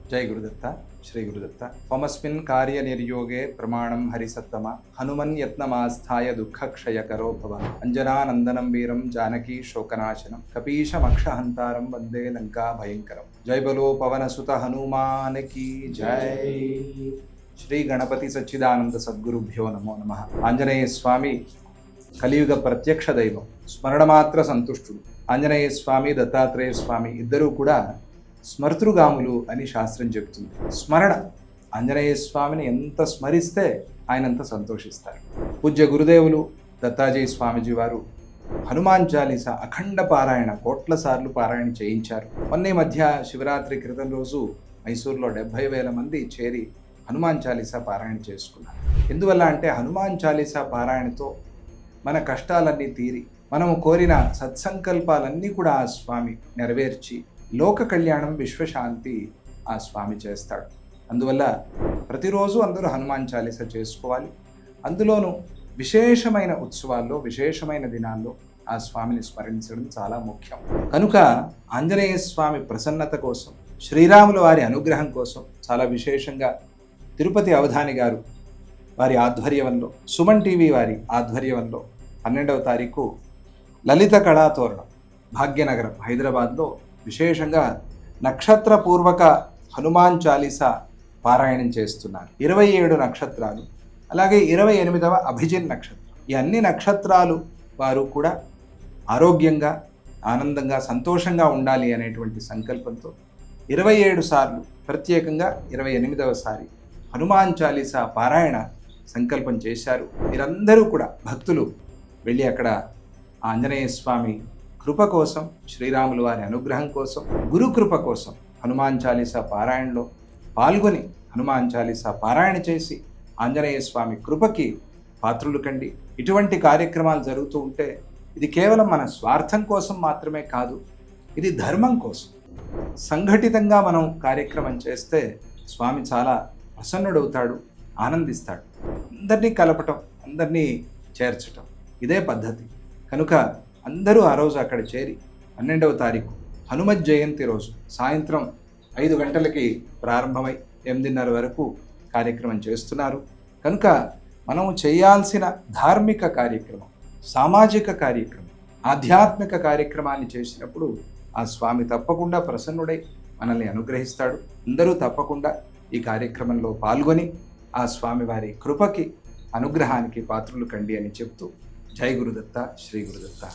జై గురుదత్త శ్రీ గురుదత్త. త్వమస్మిన్ కార్యనిర్యోగే ప్రమాణం హరిసత్తమ హనుమన్ యత్నమాస్థాయ దుఃఖక్షయకరో భవ. అంజనానందనం వీరం జానకీ శోకనాశనం కపీశమక్షహంతారం వందే లంకా భయంకరం. జై బలో పవనసుత హనుమాన్ కీ జై. శ్రీ గణపతి సచ్చిదానంద సద్గురుభ్యో నమో నమః. ఆంజనేయ స్వామి కలియుగ ప్రత్యక్ష దైవం, స్మరణమాత్ర సంతుష్టుడు. ఆంజనేయ స్వామి, దత్తాత్రేయ స్వామి ఇద్దరూ కూడా స్మర్తృగాములు అని శాస్త్రం చెబుతుంది. స్మరణ, ఆంజనేయ స్వామిని ఎంత స్మరిస్తే ఆయన అంత సంతోషిస్తారు. పూజ్య గురుదేవులు దత్తాజీ స్వామిజీ వారు హనుమాన్ చాలీసా అఖండ పారాయణ కోట్ల సార్లు పారాయణ చేయించారు. మొన్న మధ్య శివరాత్రి క్రితం రోజు మైసూరులో 70,000 మంది చేరి హనుమాన్ చాలీసా పారాయణ చేసుకున్నారు. ఎందువల్ల అంటే హనుమాన్ చాలీసా పారాయణతో మన కష్టాలన్నీ తీరి మనము కోరిన సత్సంకల్పాలన్నీ కూడా ఆ స్వామి నెరవేర్చి లోక కళ్యాణం విశ్వశాంతి ఆ స్వామి చేస్తాడు. అందువల్ల ప్రతిరోజు అందరూ హనుమాన్ చాలీసా చేసుకోవాలి. అందులోనూ విశేషమైన ఉత్సవాల్లో, విశేషమైన దినాల్లో ఆ స్వామిని స్మరించడం చాలా ముఖ్యం. కనుక ఆంజనేయ స్వామి ప్రసన్నత కోసం, శ్రీరాముల వారి అనుగ్రహం కోసం చాలా విశేషంగా తిరుపతి అవధాని గారు వారి ఆధ్వర్యంలో, సుమన్ టీవీ వారి ఆధ్వర్యంలో 12వ తారీఖు లలిత కళాతోరణం భాగ్యనగరం హైదరాబాద్లో విశేషంగా నక్షత్రపూర్వక హనుమాన్ చాలీసా పారాయణం చేస్తున్నారు. 27 నక్షత్రాలు, అలాగే 28వ అభిజిన్ నక్షత్రం. ఈ అన్ని నక్షత్రాలు వారు కూడా ఆరోగ్యంగా, ఆనందంగా, సంతోషంగా ఉండాలి అనేటువంటి సంకల్పంతో 27 సార్లు, ప్రత్యేకంగా 28వ సారి హనుమాన్ చాలీసా పారాయణ సంకల్పం చేశారు. మీరందరూ కూడా భక్తులు వెళ్ళి అక్కడ ఆంజనేయ స్వామి కృప కోసం, శ్రీరాముల వారి అనుగ్రహం కోసం, గురు కృప కోసం హనుమాన్ చాలీసా పారాయణలో పాల్గొని హనుమాన్ చాలీసా పారాయణ చేసి ఆంజనేయ స్వామి కృపకి పాత్రులు కండి. ఇటువంటి కార్యక్రమాలు జరుగుతూ ఉంటే ఇది కేవలం మన స్వార్థం కోసం మాత్రమే కాదు, ఇది ధర్మం కోసం. సంఘటితంగా మనం కార్యక్రమం చేస్తే స్వామి చాలా ప్రసన్నుడవుతాడు, ఆనందిస్తాడు. అందరినీ కలపటం, అందరినీ చేర్చటం ఇదే పద్ధతి. కనుక అందరూ ఆ రోజు అక్కడ చేరి 12వ తారీఖు హనుమత్ జయంతి రోజు సాయంత్రం 5 గంటలకి ప్రారంభమై 8:30 వరకు కార్యక్రమం చేస్తున్నారు. కనుక మనము చేయాల్సిన ధార్మిక కార్యక్రమం, సామాజిక కార్యక్రమం, ఆధ్యాత్మిక కార్యక్రమాన్ని చేసినప్పుడు ఆ స్వామి తప్పకుండా ప్రసన్నుడై మనల్ని అనుగ్రహిస్తాడు. అందరూ తప్పకుండా ఈ కార్యక్రమంలో పాల్గొని ఆ స్వామి వారి కృపకి, అనుగ్రహానికి పాత్రులు కండి అని చెప్తూ జై గురుదత్త శ్రీ గురుదత్త.